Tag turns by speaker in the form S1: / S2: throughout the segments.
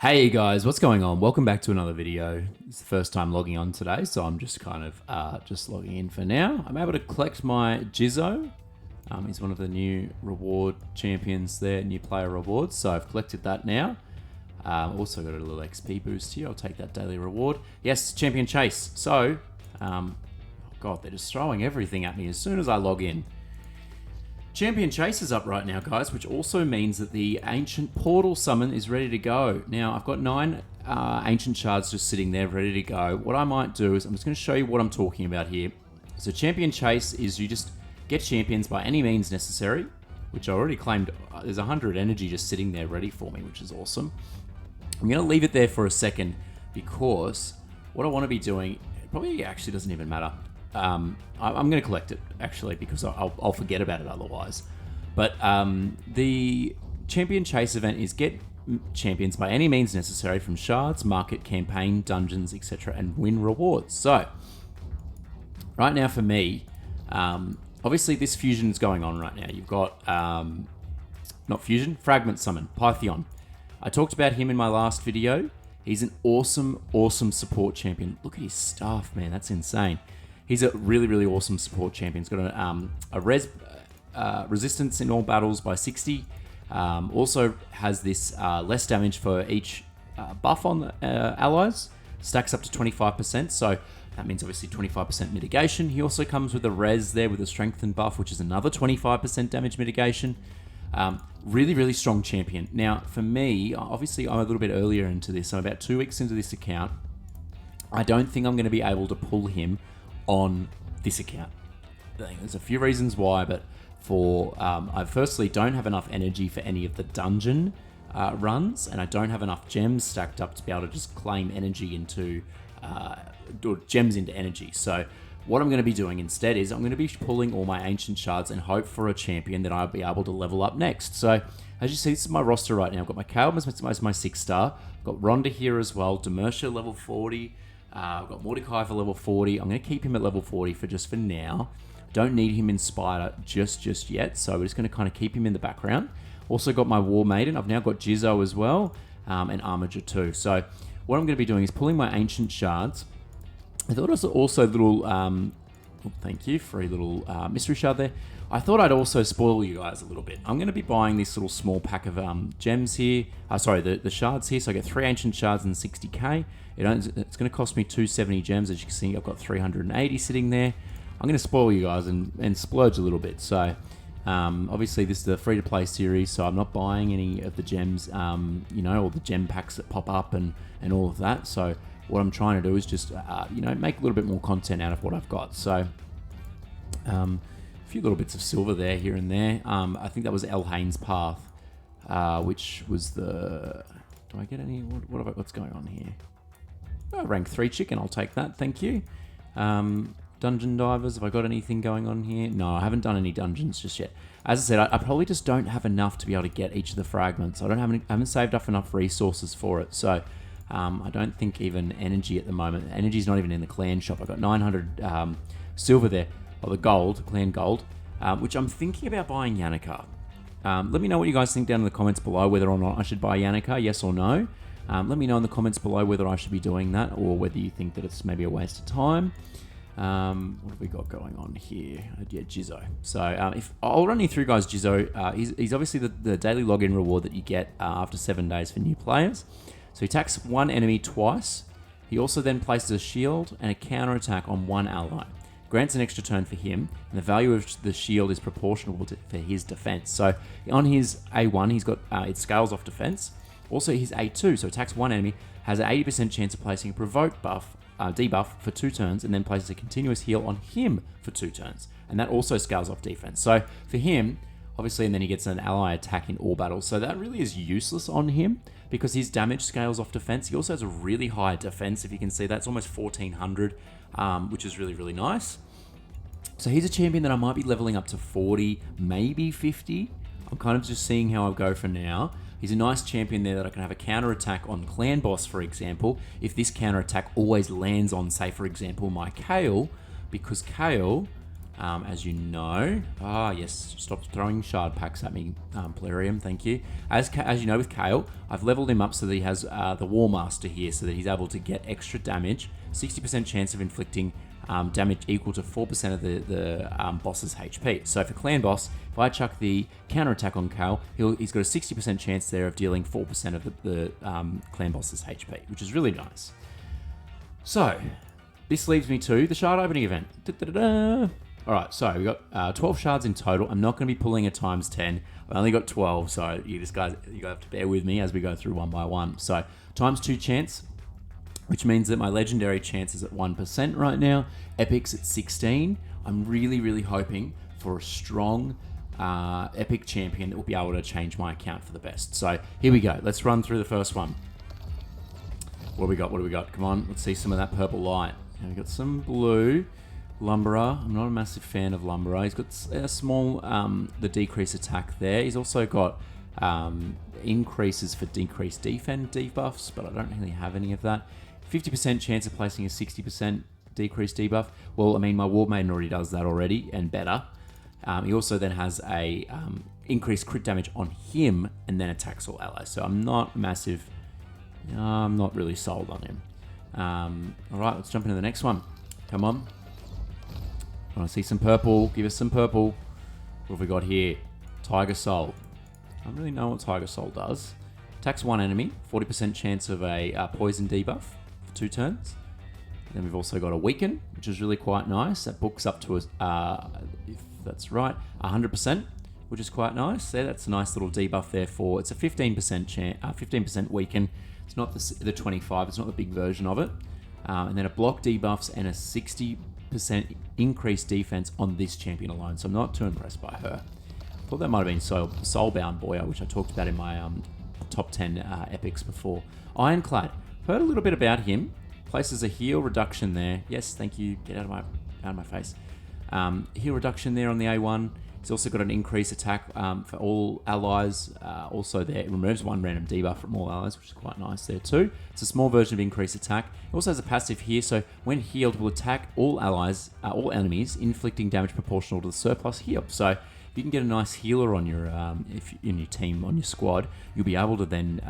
S1: Hey guys, what's going on? Welcome back to another video. It's the first time logging on today, so I'm just kind of just logging in for now. I'm able to collect my Jizzo. He's one of the new reward champions there, new player rewards, so I've collected that now. Also got a little XP boost here. I'll take that daily reward. Yes, champion chase. So, oh god, they're just throwing everything at me as soon as I log in. Champion Chase is up right now, guys, which also means that the Ancient Portal Summon is ready to go. Now, I've got 9 Ancient Shards just sitting there ready to go. What I might do is I'm just going to show you what I'm talking about here. So Champion Chase is you just get champions by any means necessary, which I already claimed. There's 100 energy just sitting there ready for me, which is awesome. I'm going to leave it there for a second because what I want to be doing, it probably actually doesn't even matter. I'm going to collect it, actually, because I'll forget about it otherwise. But the Champion Chase event is get champions by any means necessary from Shards, Market, Campaign, Dungeons, etc. and win rewards. So, right now for me, obviously this fusion is going on right now. You've got, not fusion, Fragment Summon, Pythion. I talked about him in my last video. He's an awesome, awesome support champion. Look at his stuff, man. That's insane. He's a really, really awesome support champion. He's got a resistance in all battles by 60. Also has this less damage for each buff on the allies. Stacks up to 25%. So that means obviously 25% mitigation. He also comes with a res there with a strengthen buff, which is another 25% damage mitigation. Really, really strong champion. Now, for me, obviously I'm a little bit earlier into this. I'm about 2 weeks into this account. I don't think I'm going to be able to pull him on this account. There's a few reasons why, but I firstly don't have enough energy for any of the dungeon runs, and I don't have enough gems stacked up to be able to just claim energy into or gems into energy. So what I'm going to be doing instead is I'm going to be pulling all my ancient shards and hope for a champion that I'll be able to level up next. So as you see, this is my roster right now. I've got my Kale as my 6-star. I've got Rhonda here as well. Demersha level 40. I've got Mordecai for level 40. I'm going to keep him at level 40 for now. Don't need him in Spider just yet, so we're just going to kind of keep him in the background. Also got my War Maiden. I've now got Jizzo as well, and Armiger too. So what I'm going to be doing is pulling my Ancient Shards. I thought it was also a little, thank you, free little mystery shard there. I thought I'd also spoil you guys a little bit. I'm going to be buying this little small pack of gems here. The shards here. So I get 3 ancient shards and 60k. It's going to cost me 270 gems. As you can see, I've got 380 sitting there. I'm going to spoil you guys and splurge a little bit. So obviously this is a free-to-play series, so I'm not buying any of the gems, all the gem packs that pop up and all of that. So what I'm trying to do is just, make a little bit more content out of what I've got. So a few little bits of silver there, here and there. I think that was El Haynes Path, which was the... Do I get any... What's going on here? Oh, rank 3 chicken, I'll take that, thank you. Dungeon divers, have I got anything going on here? No, I haven't done any dungeons just yet. As I said, I probably just don't have enough to be able to get each of the fragments. I haven't saved up enough resources for it, so I don't think even energy at the moment. Energy's not even in the clan shop. I've got 900 silver there, or the gold, clan gold, which I'm thinking about buying Yannick. Let me know what you guys think down in the comments below, whether or not I should buy Yannick, yes or no. Let me know in the comments below whether I should be doing that or whether you think that it's maybe a waste of time. What have we got going on here? Yeah, Jizzo. So if I'll run you through, guys, Jizzo. He's obviously the daily login reward that you get after 7 days for new players. So he attacks one enemy twice. He also then places a shield and a counter attack on one ally. Grants an extra turn for him, and the value of the shield is proportional for his defense. So on his A1, he's got it scales off defense. Also, his A2, so attacks one enemy, has an 80% chance of placing a provoke buff, debuff for 2 turns, and then places a continuous heal on him for 2 turns. And that also scales off defense. So for him, obviously, and then he gets an ally attack in all battles. So that really is useless on him because his damage scales off defense. He also has a really high defense, if you can see. That's almost 1400, which is really, really nice. So he's a champion that I might be leveling up to 40, maybe 50. I'm kind of just seeing how I go for now. He's a nice champion there that I can have a counter attack on Clan Boss, for example, if this counter attack always lands on, say, for example, my Kale, because Kale as you know. Yes, stop throwing shard packs at me, Plerium, thank you. As you know with Kale, I've leveled him up so that he has the War Master here, so that he's able to get extra damage, 60% chance of inflicting damage equal to 4% of the boss's HP. So for Clan Boss, if I chuck the counterattack on Kale, he's got a 60% chance there of dealing 4% of the Clan Boss's HP, which is really nice. So, this leaves me to the shard opening event. Alright, so we've got 12 shards in total. I'm not going to be pulling a times 10. I only got 12, so you guys have to bear with me as we go through one by one. So, times 2 chance, which means that my legendary chance is at 1% right now. Epic's at 16. I'm really, really hoping for a strong epic champion that will be able to change my account for the best. So here we go. Let's run through the first one. What do we got? What do we got? Come on, let's see some of that purple light. Now we've got some blue. Lumberer. I'm not a massive fan of Lumberer. He's got a small, the decrease attack there. He's also got increases for decreased defend debuffs, but I don't really have any of that. 50% chance of placing a 60% decreased debuff. Well, I mean, my War Maiden already does that already, and better. He also then has a increased crit damage on him, and then attacks all allies. So I'm not massive. I'm not really sold on him. All right, let's jump into the next one. Come on. I want to see some purple. Give us some purple. What have we got here? Tiger Soul. I don't really know what Tiger Soul does. Attacks one enemy. 40% chance of a poison debuff for 2 turns. Then we've also got a Weaken, which is really quite nice. That books up to, if that's right, 100%, which is quite nice. There, that's a nice little debuff there for. It's a 15% chance, 15% Weaken. It's not the 25. It's not the big version of it. And then a block debuffs and a 60% increased defense on this champion alone. So I'm not too impressed by her. I thought that might have been Soulbound Boya, which I talked about in my top 10 epics before. Ironclad. Heard a little bit about him. Places a heal reduction there. Yes, thank you. Get out of my face. Heal reduction there on the A1. He's also got an increased attack for all allies. Also there, it removes 1 random debuff from all allies, which is quite nice there too. It's a small version of increased attack. It also has a passive here, so when healed, will attack all allies, all enemies, inflicting damage proportional to the surplus heal. So if you can get a nice healer on your in your team, on your squad, you'll be able to then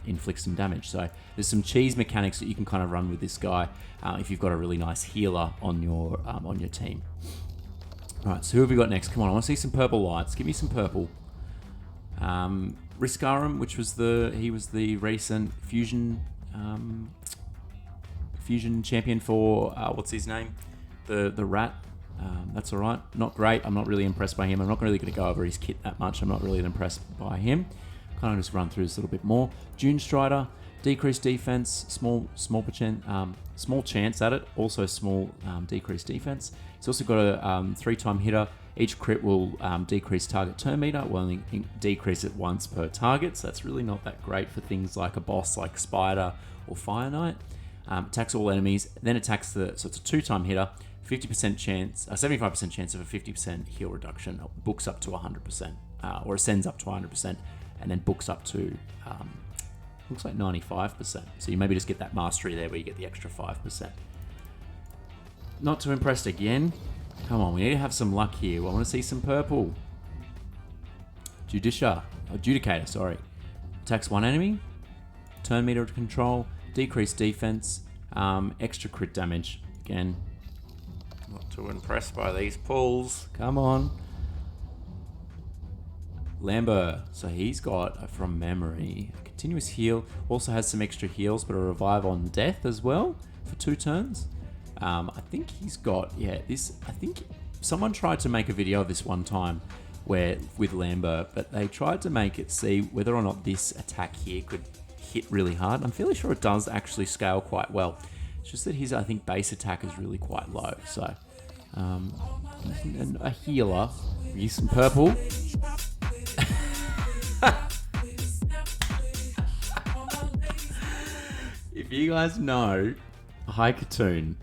S1: inflict some damage. So there's some cheese mechanics that you can kind of run with this guy if you've got a really nice healer on your team. All right, so who have we got next? Come on, I want to see some purple lights. Give me some purple. Riskarum, which was he was the recent fusion champion for what's his name? The rat. That's all right. Not great. I'm not really impressed by him. I'm not really going to go over his kit that much. I'm not really impressed by him. Kind of just run through this a little bit more. Dune Strider, decreased defense, small chance at it. Also small decreased defense. It's also got a 3-time hitter. Each crit will decrease target turn meter. Will only decrease it once per target. So that's really not that great for things like a boss like Spider or Fire Knight. Attacks all enemies, then attacks so it's a 2-time hitter. 50% chance, 75% chance of a 50% heal reduction. Books up to 100%, or ascends up to 100%, and then books up to looks like 95%. So you maybe just get that mastery there where you get the extra 5%. Not too impressed again. Come on, we need to have some luck here. I want to see some purple. Judicator, sorry. Attacks 1 enemy. Turn meter to control. Decreased defense. Extra crit damage. Again, not too impressed by these pulls. Come on. Lambert. So he's got, from memory, a continuous heal. Also has some extra heals, but a revive on death as well for 2 turns. I think he's got, I think someone tried to make a video of this one time with Lambert, but they tried to make it see whether or not this attack here could hit really hard. I'm fairly sure it does actually scale quite well. It's just that his, I think, base attack is really quite low. So, and a healer. Use some purple. If you guys know Haikatoon,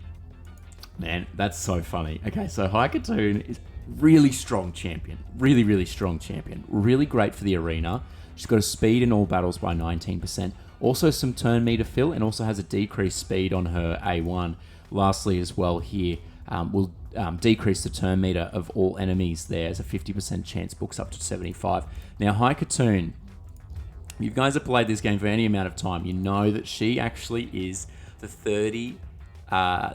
S1: man, that's so funny. Okay, so Haikatoon is really strong champion. Really, really strong champion. Really great for the arena. She's got a speed in all battles by 19%. Also some turn meter fill, and also has a decreased speed on her A1. Lastly as well here, will decrease the turn meter of all enemies there as a 50% chance, books up to 75. Now, High Katoon, you guys have played this game for any amount of time, you know that she actually is the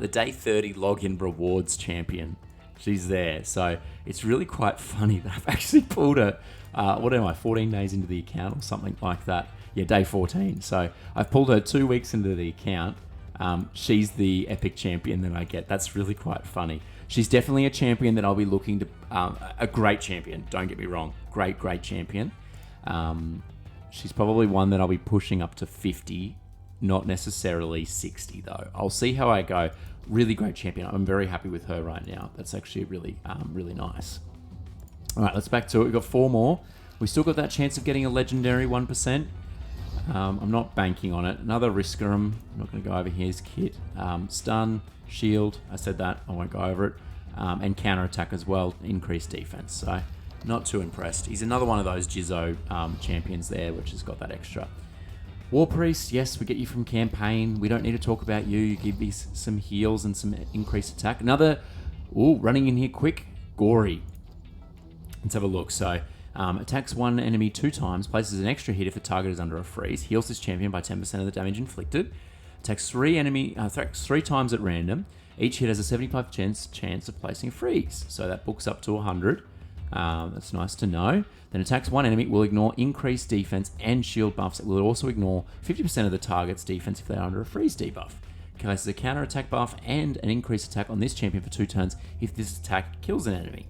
S1: day 30 login rewards champion. She's there. So it's really quite funny that I've actually pulled her, 14 days into the account or something like that. Yeah, day 14. So I've pulled her 2 weeks into the account. She's the epic champion that I get. That's really quite funny. She's definitely a champion that I'll be looking to, a great champion. Don't get me wrong. Great champion. She's probably one that I'll be pushing up to 50, not necessarily 60 though. I'll see how I go. Really great champion. I'm very happy with her right now. That's actually really nice. All right, let's back to it. We've got 4 more. We still got that chance of getting a legendary 1%. I'm not banking on it. Another Risker. I'm not going to go over his kit. Stun, shield. I said that. I won't go over it. And counter attack as well. Increased defense. So not too impressed. He's another one of those Jizzo champions there, which has got that extra. War Priest, yes, we get you from campaign. We don't need to talk about you. You give me some heals and some increased attack. Another, running in here quick, Gory. Let's have a look. So, attacks one enemy 2 times, places an extra hit if the target is under a freeze, heals this champion by 10% of the damage inflicted, attacks 3 times at random. Each hit has a 75% chance of placing a freeze. So that books up to 100. That's nice to know. Then attacks one enemy, will ignore increased defense and shield buffs. It will also ignore 50% of the target's defense if they're under a freeze debuff. Places a counter attack buff and an increased attack on this champion for 2 turns if this attack kills an enemy.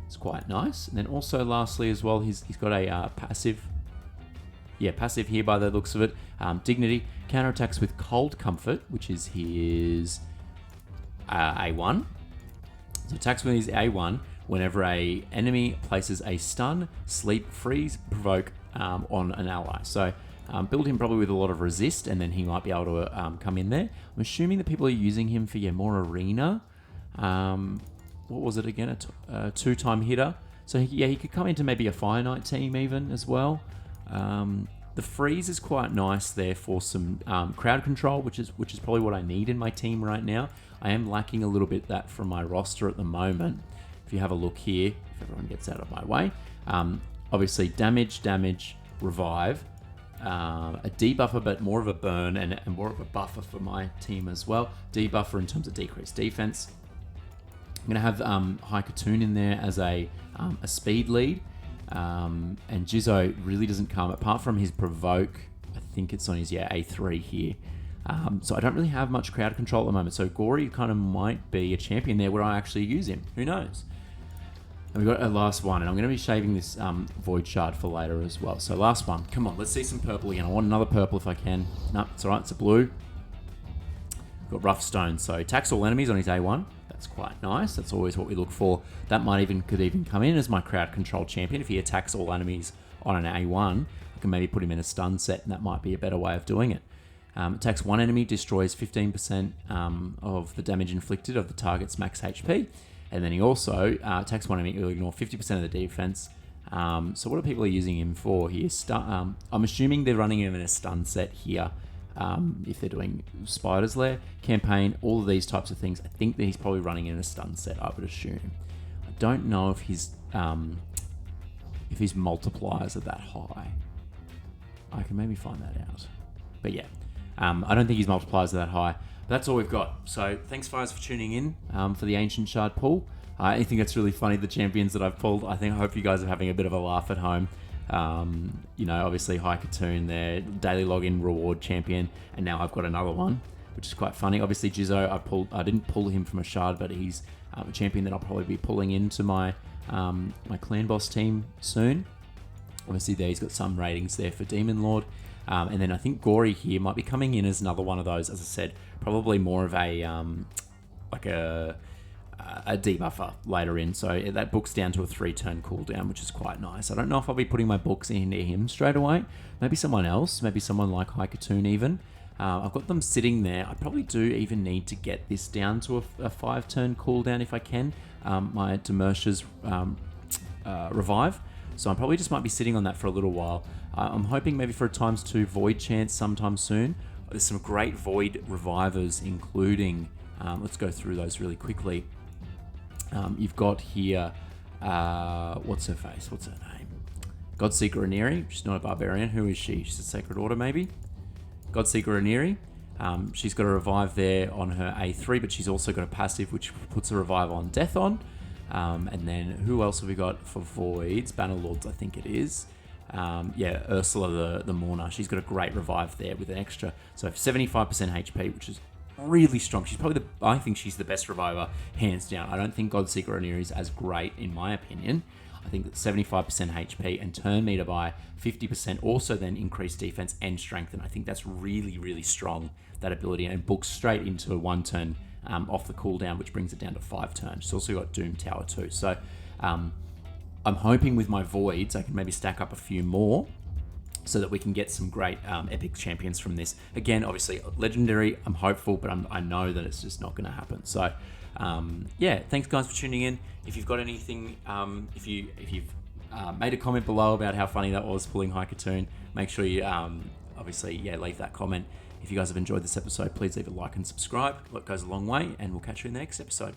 S1: It's quite nice. And then also lastly as well, he's got a passive. Yeah, passive here by the looks of it. Dignity, counter attacks with Cold Comfort, which is his A1. So attacks with his A1 whenever a enemy places a stun, sleep, freeze, provoke on an ally. So build him probably with a lot of resist, and then he might be able to come in there. I'm assuming that people are using him for more arena. What was it again? A 2-time hitter. So he could come into maybe a Fire Knight team even as well. The freeze is quite nice there for some crowd control, which is probably what I need in my team right now. I am lacking a little bit that from my roster at the moment. If you have a look here, if everyone gets out of my way, obviously damage, revive, a debuffer, but more of a burn and more of a buffer for my team as well. Debuffer in terms of decreased defense. I'm going to have High Katoon in there as a speed lead. And Jizzo really doesn't come, apart from his provoke, I think it's on his A3 here. So I don't really have much crowd control at the moment. So Gory kind of might be a champion there where I actually use him. Who knows? And we've got a last one, and I'm going to be shaving this Void Shard for later as well. So last one. Come on, let's see some purple again. I want another purple if I can. No, it's all right. It's a blue. We've got Rough Stone. So attacks all enemies on his A1. That's quite nice. That's always what we look for. That could even come in as my crowd control champion. If he attacks all enemies on an A1, I can maybe put him in a stun set, and that might be a better way of doing it. Attacks one enemy, destroys 15% of the damage inflicted of the target's max HP. And then he also attacks one enemy, will ignore 50% of the defense. So what are people using him for here? I'm assuming they're running him in a stun set here. If they're doing Spider's Lair, campaign, all of these types of things. I think that he's probably running in a stun set, I would assume. I don't know if his multipliers are that high. I can maybe find that out. But yeah, I don't think his multipliers are that high. But that's all we've got. So thanks, guys, for tuning in for the Ancient Shard pull. I think it's really funny, the champions that I've pulled. I hope you guys are having a bit of a laugh at home. Obviously High Katoon there, daily login reward champion, and now I've got another one, which is quite funny. Obviously Jizzo, I didn't pull him from a shard, but he's a champion that I'll probably be pulling into my my clan boss team soon. Obviously there he's got some ratings there for Demon Lord. And then I think Gory here might be coming in as another one of those, as I said, probably more of a debuffer later in. So that book's down to a 3-turn cooldown, which is quite nice. I don't know if I'll be putting my books into him straight away. Maybe someone else, maybe someone like High Katoon even. I've got them sitting there. I probably do even need to get this down to a 5-turn cooldown if I can. My Demersha's revive. So I probably just might be sitting on that for a little while. I'm hoping maybe for a ×2 Void chance sometime soon. There's some great Void revivers, including, let's go through those really quickly. You've got here, what's her face? What's her name? Godseeker Rhaenyra. She's not a barbarian. Who is she? She's a Sacred Order, maybe? Godseeker Rhaenyra. She's got a revive there on her A3, but she's also got a passive which puts a revive on death on. And then who else have we got for voids? Bannerlords, I think it is. Ursula the Mourner. She's got a great revive there with an extra, so 75% HP, which is really strong. She's probably I think she's the best reviver, hands down. I don't think Godseeker Rhaenyra is as great in my opinion. I think that 75% HP and turn meter by 50% also then increased defense and strength, and I think that's really, really strong, that ability, and books straight into a 1 turn off the cooldown, which brings it down to 5 turns. She's also got Doom Tower too. So I'm hoping with my voids I can maybe stack up a few more so that we can get some great epic champions from this. Again, obviously legendary, I'm hopeful, but I know that it's just not going to happen. So thanks guys for tuning in. If you've got anything, if you've made a comment below about how funny that was pulling Haikatoon, make sure you leave that comment. If you guys have enjoyed this episode, please leave a like and subscribe. It goes a long way, and we'll catch you in the next episode.